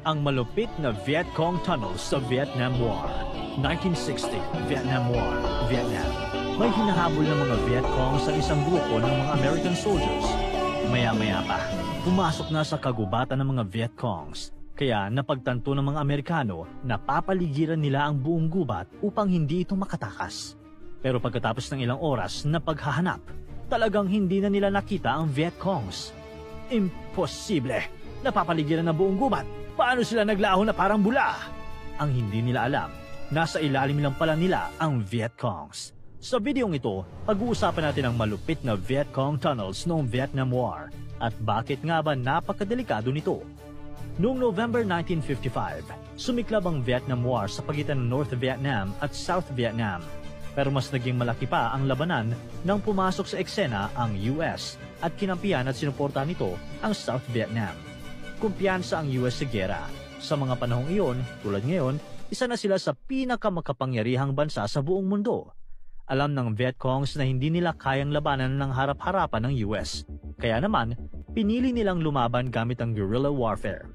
Ang malupit na Viet Cong tunnels sa Vietnam War. 1960, Vietnam War, Vietnam. May hinahabol ng mga Viet Cong sa isang grupo ng mga American soldiers. Maya-maya pa, pumasok na sa kagubatan ng mga Viet Congs. Kaya napagtanto ng mga Amerikano na papaligiran nila ang buong gubat upang hindi ito makatakas. Pero pagkatapos ng ilang oras na paghahanap, talagang hindi na nila nakita ang Viet Congs. Imposible! Napapaligiran na buong gubat! Paano sila naglaho na parang bula? Ang hindi nila alam, nasa ilalim lang pala nila ang Viet Congs. Sa videong ito, pag-uusapan natin ang malupit na Viet Cong tunnels noong Vietnam War at bakit nga ba napakadelikado nito. Noong November 1955, sumiklab ang Vietnam War sa pagitan ng North Vietnam at South Vietnam. Pero mas naging malaki pa ang labanan nang pumasok sa eksena ang US at kinampihan at sinuportahan nito ang South Vietnam. Kumpiyansa ang US sa giyera. Sa mga panahong iyon, tulad ngayon, isa na sila sa pinakamakapangyarihang bansa sa buong mundo. Alam ng Viet Congs na hindi nila kayang labanan ng harap-harapan ng US. Kaya naman, pinili nilang lumaban gamit ang guerrilla warfare.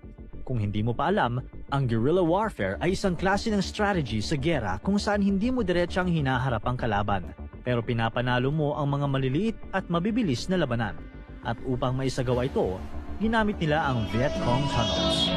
Kung hindi mo pa alam, ang guerrilla warfare ay isang klase ng strategy sa giyera kung saan hindi mo diretsang hinaharap ang kalaban, pero pinapanalo mo ang mga maliliit at mabibilis na labanan. At upang maisagawa ito, ginamit nila ang Viet Cong tunnels.